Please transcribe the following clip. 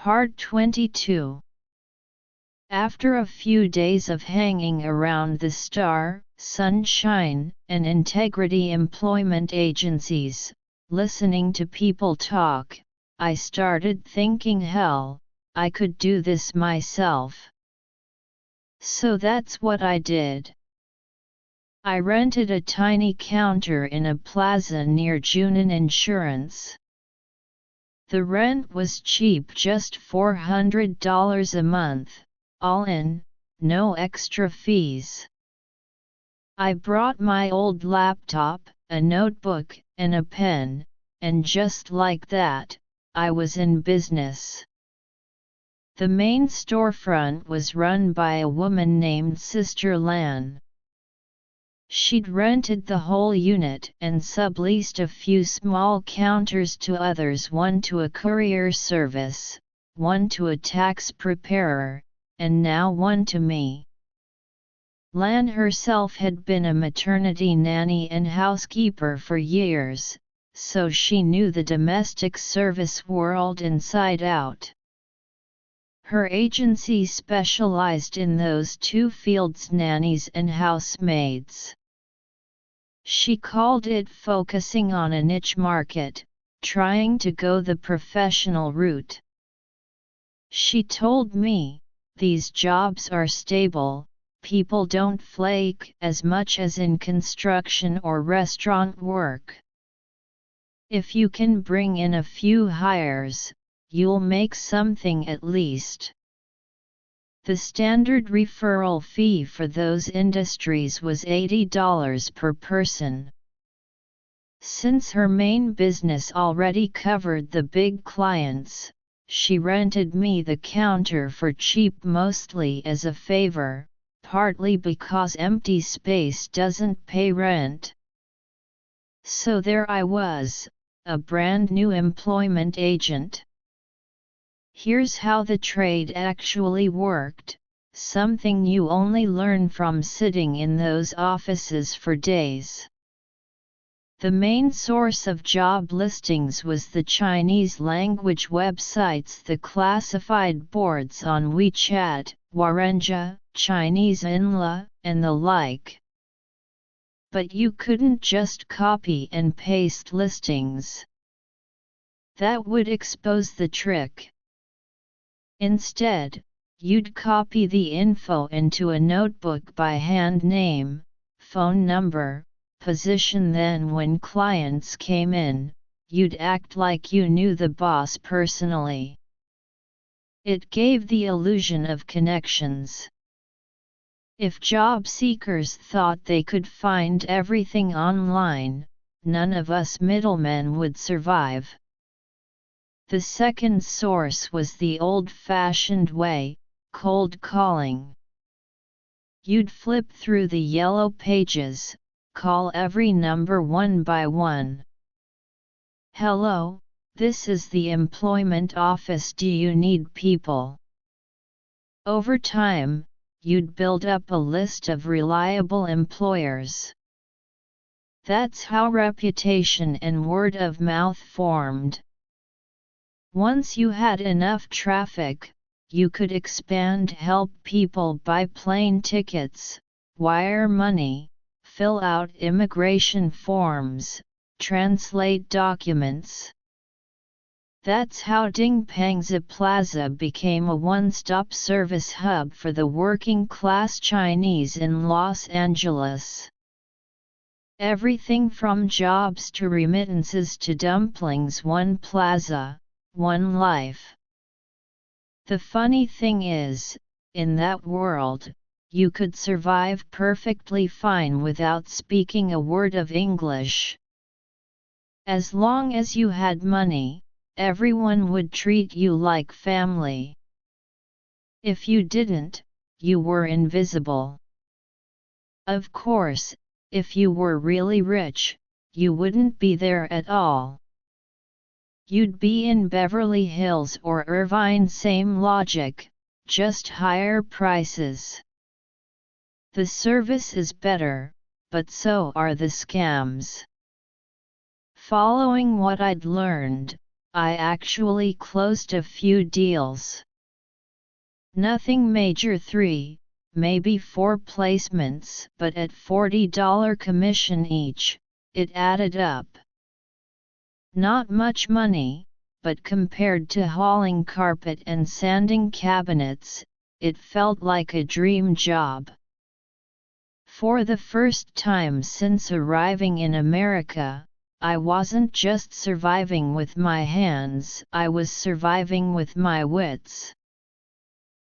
Part 22. After a few days of hanging around the Star, Sunshine, and Integrity employment agencies, listening to people talk, I started thinking, hell, I could do this myself. So that's what I did. I rented a tiny counter in a plaza near Junin Insurance. The rent was cheap, just $400 a month, all in, no extra fees. I brought my old laptop, a notebook, and a pen, and just like that, I was in business. The main storefront was run by a woman named Sister Lan. She'd rented the whole unit and subleased a few small counters to others, one to a courier service, one to a tax preparer, and now one to me. Lan herself had been a maternity nanny and housekeeper for years, so she knew the domestic service world inside out. Her agency specialized in those two fields, nannies and housemaids. She called it focusing on a niche market, trying to go the professional route. She told me, these jobs are stable, people don't flake as much as in construction or restaurant work. If you can bring in a few hires, you'll make something at least. The standard referral fee for those industries was $80 per person. Since her main business already covered the big clients, she rented me the counter for cheap, mostly as a favor, partly because empty space doesn't pay rent. So there I was, a brand new employment agent. Here's how the trade actually worked, something you only learn from sitting in those offices for days. The main source of job listings was the Chinese language websites, the classified boards on WeChat, Warenja, Chinese Inla, and the like. But you couldn't just copy and paste listings. That would expose the trick. Instead, you'd copy the info into a notebook by hand, name, phone number, position. Then when clients came in, you'd act like you knew the boss personally. It gave the illusion of connections. If job seekers thought they could find everything online, none of us middlemen would survive. The second source was the old-fashioned way, cold calling. You'd flip through the yellow pages, call every number one by one. Hello, this is the employment office. Do you need people? Over time, you'd build up a list of reliable employers. That's how reputation and word of mouth formed. Once you had enough traffic, you could expand, help people buy plane tickets, wire money, fill out immigration forms, translate documents. That's how Dingpangzi Plaza became a one-stop service hub for the working-class Chinese in Los Angeles. Everything from jobs to remittances to dumplings, one plaza, one life. The funny thing is, in that world, you could survive perfectly fine without speaking a word of English. As long as you had money, everyone would treat you like family. If you didn't, you were invisible. Of course, if you were really rich, you wouldn't be there at all. You'd be in Beverly Hills or Irvine, same logic, just higher prices. The service is better, but so are the scams. Following what I'd learned, I actually closed a few deals. Nothing major, 3, maybe 4 placements, but at $40 commission each, it added up. Not much money, but compared to hauling carpet and sanding cabinets, it felt like a dream job. For the first time since arriving in America, I wasn't just surviving with my hands, I was surviving with my wits.